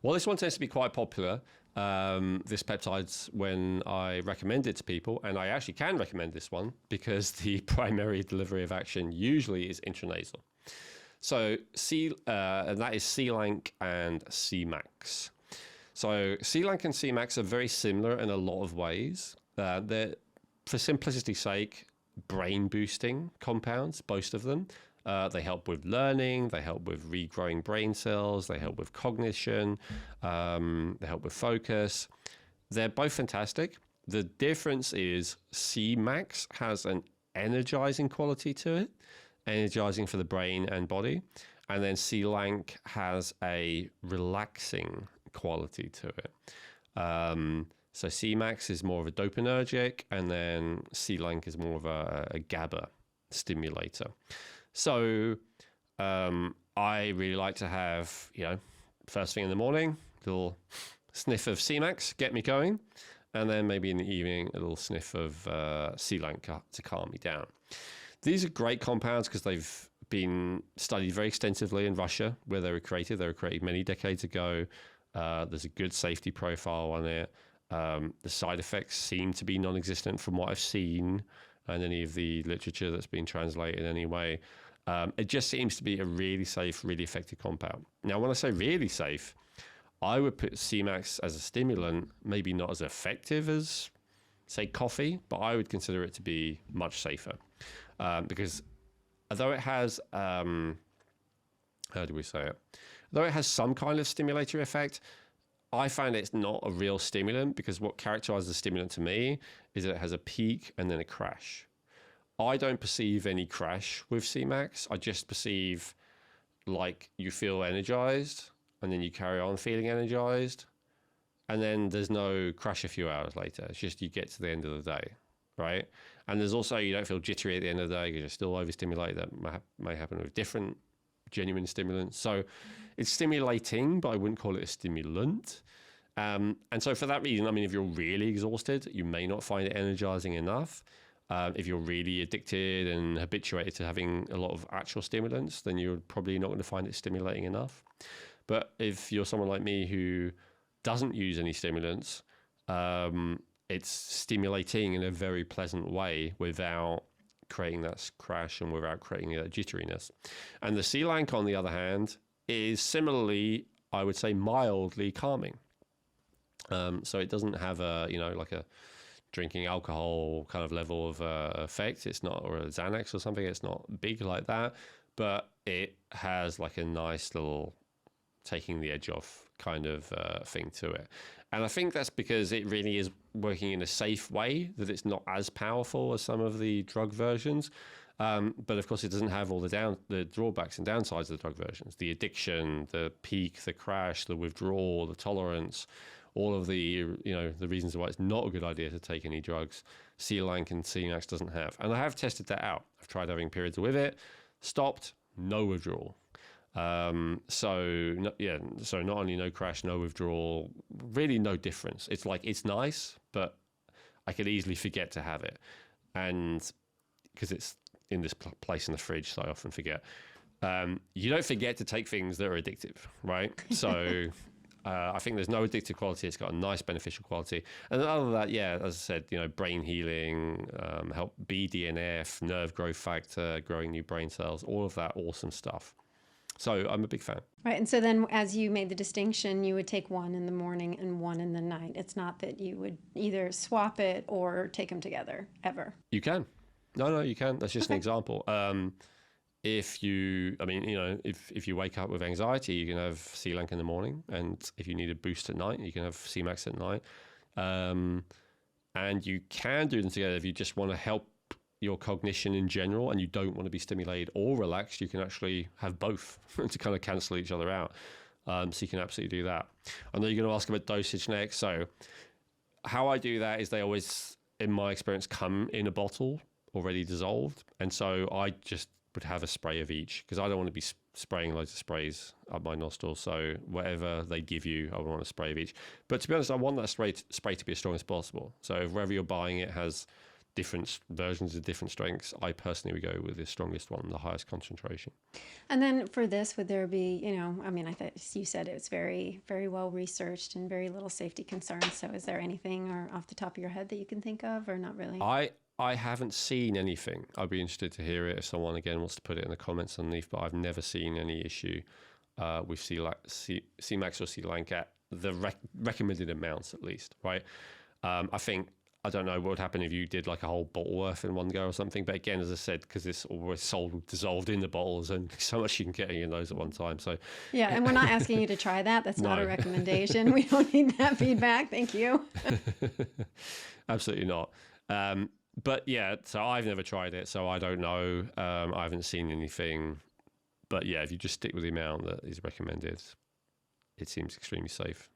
Well, this one tends to be quite popular. This peptide's when I recommend it to people, and I actually can recommend this one because the primary delivery of action usually is intranasal. So and that is C-Lank and C-Max. So C-Lank and C-Max are very similar in a lot of ways. They're, for simplicity's sake, brain boosting compounds, both of them. They help with learning, they help with regrowing brain cells, they help with cognition, they help with focus. They're both fantastic. The difference is C-Max has an energizing quality to it, energizing for the brain and body. And then C-Lank has a relaxing quality to it. So C-Max is more of a dopaminergic, and then C-Lank is more of a GABA stimulator. So I really like to have, first thing in the morning, a little sniff of C-Max, get me going, and then maybe in the evening, a little sniff of C-Lank to calm me down. These are great compounds because they've been studied very extensively in Russia, where they were created. They were created many decades ago. There's a good safety profile on it. The side effects seem to be non-existent from what I've seen and any of the literature that's been translated anyway. It just seems to be a really safe, really effective compound. Now, when I say really safe, I would put C-Max as a stimulant, maybe not as effective as, say, coffee, but I would consider it to be much safer. Because although it has, how do we say it? Though it has some kind of stimulatory effect, I find it's not a real stimulant, because what characterizes a stimulant to me is that it has a peak and then a crash. I don't perceive any crash with C-Max. I just perceive like you feel energized and then you carry on feeling energized, and then there's no crash a few hours later. It's just you get to the end of the day, right? And there's also, you don't feel jittery at the end of the day because you're still overstimulated. That may happen with different genuine stimulants. So it's stimulating, but I wouldn't call it a stimulant. And so for that reason, I mean, if you're really exhausted, you may not find it energizing enough. If you're really addicted and habituated to having a lot of actual stimulants, then you're probably not going to find it stimulating enough. But if you're someone like me who doesn't use any stimulants, it's stimulating in a very pleasant way without creating that crash and without creating that jitteriness. And the C-Lank, on the other hand, is similarly, I would say, mildly calming. So it doesn't have a, like a drinking alcohol kind of level of effect. It's not, or a Xanax or something. It's not big like that, but it has like a nice little taking the edge off kind of thing to it. And I think that's because it really is working in a safe way, that it's not as powerful as some of the drug versions. But of course, it doesn't have all the drawbacks and downsides of the drug versions: the addiction, the peak, the crash, the withdrawal, the tolerance, all of the the reasons why it's not a good idea to take any drugs. C-Lank and C-Max doesn't have, and I have tested that out. I've tried having periods with it, stopped, no withdrawal. So not only no crash, no withdrawal, really no difference. It's like, it's nice, but I could easily forget to have it, and because it's in this place in the fridge, so I often forget. You don't forget to take things that are addictive, right? So I think there's no addictive quality. It's got a nice beneficial quality. And other than that, yeah, as I said, brain healing, help BDNF, nerve growth factor, growing new brain cells, all of that awesome stuff. So I'm a big fan. Right. And so then, as you made the distinction, you would take one in the morning and one in the night. It's not that you would either swap it or take them together ever. You can. No, you can. That's just an example. If you wake up with anxiety, you can have C-Lank in the morning. And if you need a boost at night, you can have C-Max at night. And you can do them together if you just want to help your cognition in general and you don't want to be stimulated or relaxed. You can actually have both to kind of cancel each other out. So you can absolutely do that. I know you're going to ask about dosage next. So how I do that is they always, in my experience, come in a bottle already dissolved. And so I just would have a spray of each, because I don't want to be spraying loads of sprays up my nostrils. So whatever they give you, I would want a spray of each. But to be honest, I want that spray to be as strong as possible. So if wherever you're buying it has different versions of different strengths. I personally would go with the strongest one, the highest concentration. And then for this, would there be, I mean, I thought you said it's very, very well researched and very little safety concerns. So is there anything or off the top of your head that you can think of, or not really? I haven't seen anything. I'd be interested to hear it if someone again wants to put it in the comments underneath, but I've never seen any issue with Cmax or C-Lank at the recommended amounts, at least, right? I don't know what would happen if you did like a whole bottle worth in one go or something. But again, as I said, because it's always dissolved in the bottles and so much you can get in those at one time. So yeah, and we're not asking you to try that. That's not a recommendation. We don't need that feedback. Thank you. Absolutely not. But yeah, so I've never tried it, so I don't know. I haven't seen anything. But yeah, if you just stick with the amount that is recommended, it seems extremely safe.